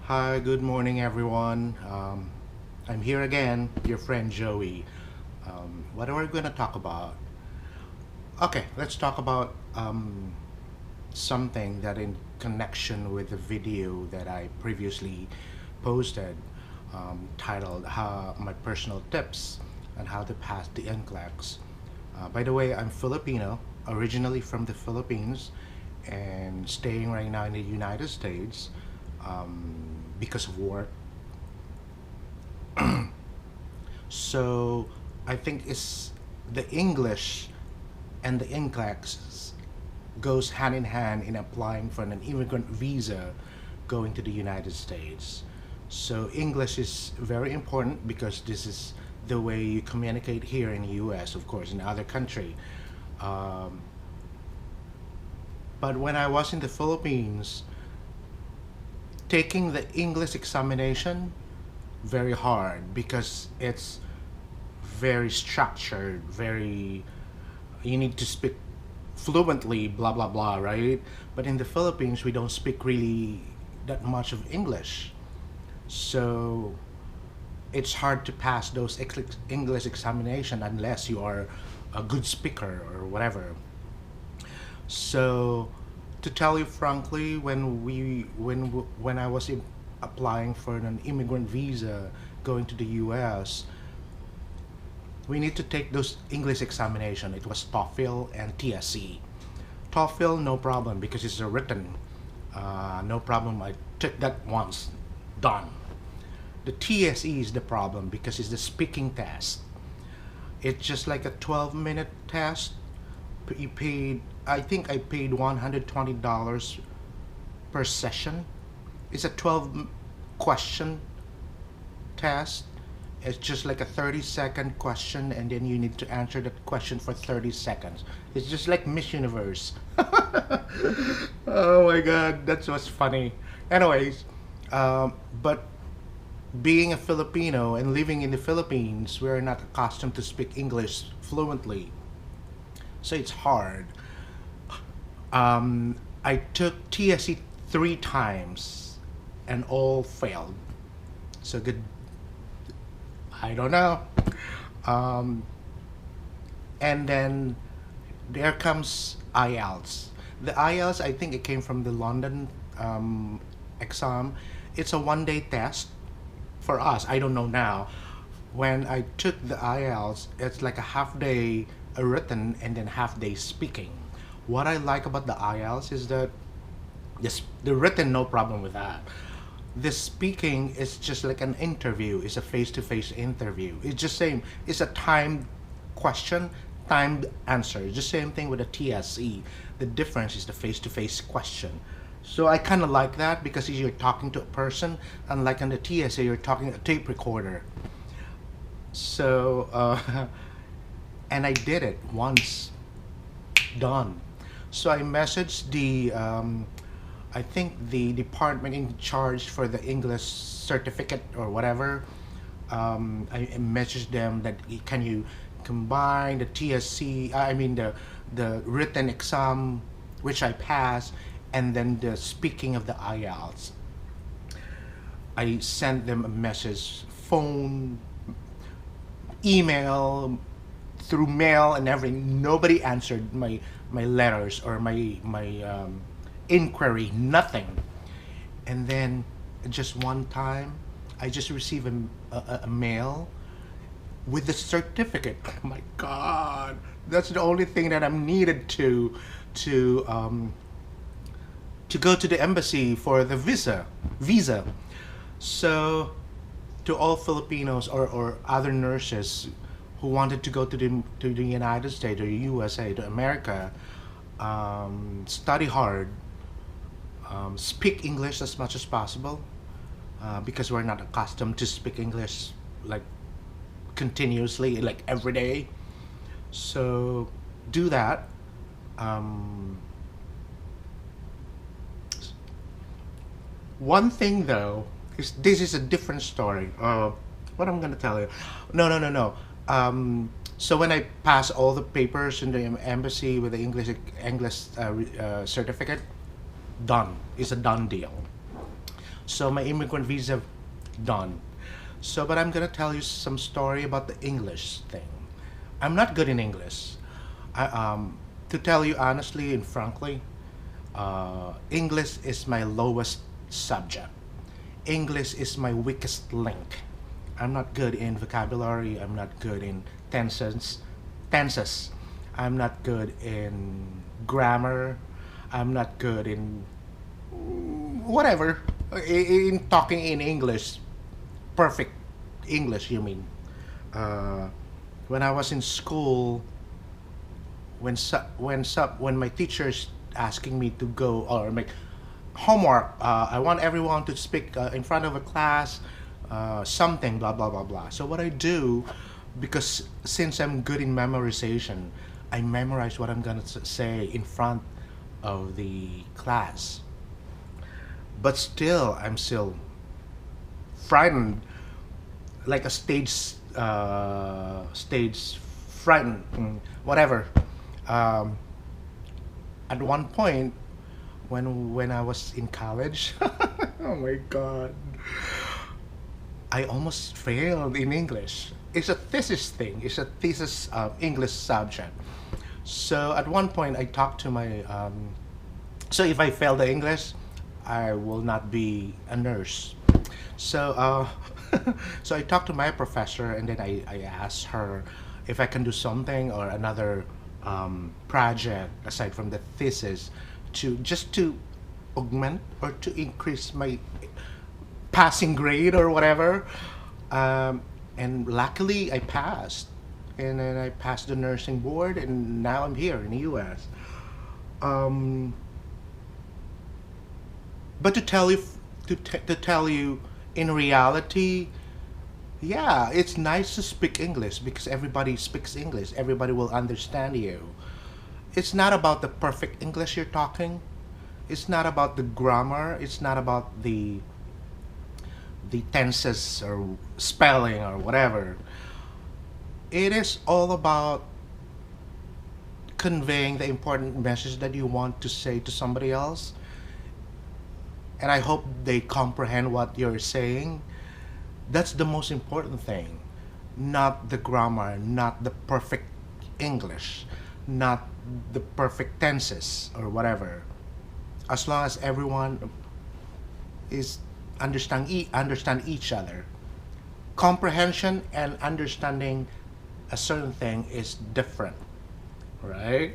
Hi, good morning, everyone. I'm here again, your friend Joey. What are we going to talk about? Okay, let's talk about something that in connection with the video that I previously posted, titled My Personal Tips on How to Pass the NCLEX. By the way, I'm Filipino, originally from the Philippines, and staying right now in the United States because of work. So I think it's the English and the NCLEX goes hand in hand in applying for an immigrant visa going to the United States. So English is very important because this is the way you communicate here in the US, of course, in other country. Um, but when I was in the Philippines, taking the English examination very hard because it's very structured, very you need to speak fluently, blah blah blah, right? But in the Philippines, we don't speak really that much of English, so it's hard to pass those English examination unless you are a good speaker or whatever. So, to tell you frankly, when I was applying for an immigrant visa going to the U.S., we need to take those English examination. It was TOEFL and TSE. TOEFL, no problem because it's a written. No problem. I took that once, done. The TSE is the problem because it's the speaking test. It's just like a 12-minute test. You paid, I think I paid $120 per session. It's a 12 question test. It's just like a 30-second question, and then you need to answer that question for 30 seconds. It's just like Miss Universe. Oh my god, that's what's funny. Anyways, but being a Filipino and living in the Philippines, we're not accustomed to speak English fluently. So it's hard. I took TSE 3 times and all failed. So good. I don't know. Um, and then there comes IELTS. The IELTS, I think it came from the London exam. It's a 1 day test for us. I don't know now. When I took the IELTS, it's like a half day written and then half day speaking. What I like about the IELTS is that the written, no problem with that. The speaking is just like an interview. It's a face-to-face interview. It's just same. It's a timed question, timed answer. It's the same thing with the TSE. The difference is the face-to-face question. So I kind of like that because you're talking to a person, unlike on the TSA, you're talking to a tape recorder. So, and I did it once, done. So I messaged I think the department in charge for the English certificate or whatever. I messaged them that can you combine the TSC, I mean the written exam, which I passed, and then the speaking of the IELTS. I sent them a message, phone, email, through mail and everything. Nobody answered my letters or my inquiry. Nothing. And then just one time, I just received a mail with the certificate. Oh my God, that's the only thing that I'm needed to go to the embassy for the visa. So to all Filipinos or other nurses who wanted to go to the United States or USA, to America, study hard, speak English as much as possible, because we're not accustomed to speak English like continuously, like every day. So do that. Um, One thing though is this is a different story. What I'm gonna tell you? No, no, no, no. So when I pass all the papers in the embassy with the English certificate, done. It's a done deal. So my immigrant visa done. So, but I'm gonna tell you some story about the English thing. I'm not good in English. To tell you honestly and frankly, English is my lowest subject. English is my weakest link. I'm not good in vocabulary. I'm not good in tenses. Tenses. I'm not good in grammar. I'm not good in whatever. In talking in English, perfect English. You mean? Uh, when I was in school, when my teachers asking me to go or make homework, I want everyone to speak in front of a class, something blah blah blah blah. So what I do, because since I'm good in memorization, I memorize what I'm gonna say in front of the class. But still, I'm still frightened, like a stage frightened, whatever. Um, at one point, when I was in college, oh my god, I almost failed in English. It's a thesis thing. It's a thesis English subject. So at one point, I talked to my. So if I fail the English, I will not be a nurse. So so I talked to my professor, and then I asked her if I can do something or another project aside from the thesis to just to augment or to increase my passing grade or whatever. Um, and luckily, I passed. And then I passed the nursing board, and now I'm here in the US. Um, but to tell you, in reality, yeah, it's nice to speak English because everybody speaks English. Everybody will understand you. It's not about the perfect English you're talking. It's not about the grammar. It's not about the tenses or spelling or whatever. It is all about conveying the important message that you want to say to somebody else. And I hope they comprehend what you're saying. That's the most important thing. Not the grammar, not the perfect English, not the perfect tenses or whatever. As long as everyone is understand each other. Comprehension and understanding a certain thing is different, right?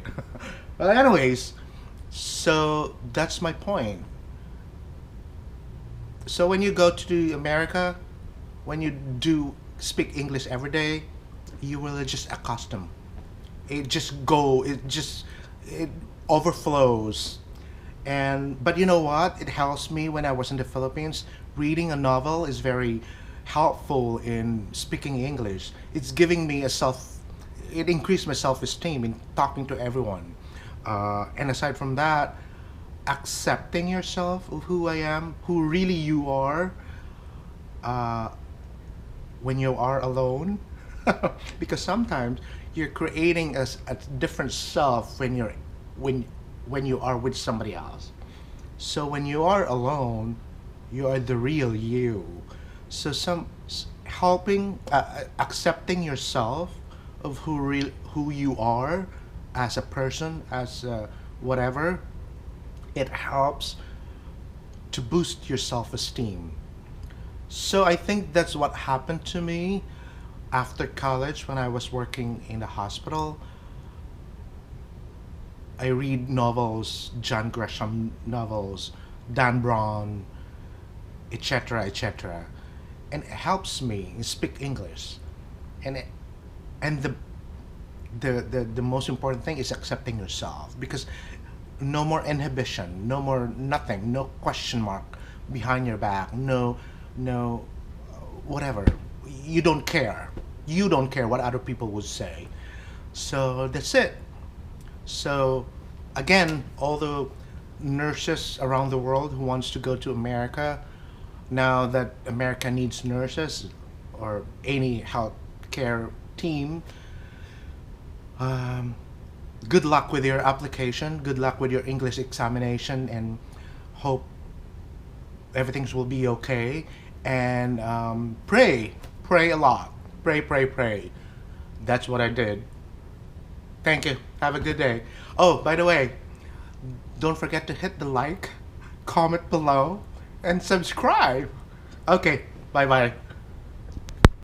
Well, anyways, so that's my point. So when you go to America, when you do speak English every day, you will just accustom. It overflows. And but you know what? It helps me when I was in the Philippines. Reading a novel is very helpful in speaking English. It increased my self-esteem in talking to everyone. And aside from that, accepting yourself of who I am, who really you are, uh, when you are alone, because sometimes you're creating a different self when when you are with somebody else. So when you are alone, you are the real you. So helping accepting yourself of who you are as a person, as whatever, it helps to boost your self-esteem. So I think that's what happened to me after college when I was working in the hospital. I read novels, John Grisham novels, Dan Brown, etc., etc., and it helps me speak English. And and the most important thing is accepting yourself, because no more inhibition, no more nothing, no question mark behind your back, no whatever. You don't care what other people would say. So that's it. So again, all the nurses around the world who wants to go to America, now that America needs nurses or any healthcare team, um, good luck with your application. Good luck with your English examination, and hope everything will be okay, and pray a lot, pray. That's what I did. Thank you. Have a good day. Oh, by the way, don't forget to hit the like, comment below, and subscribe. Okay, bye bye.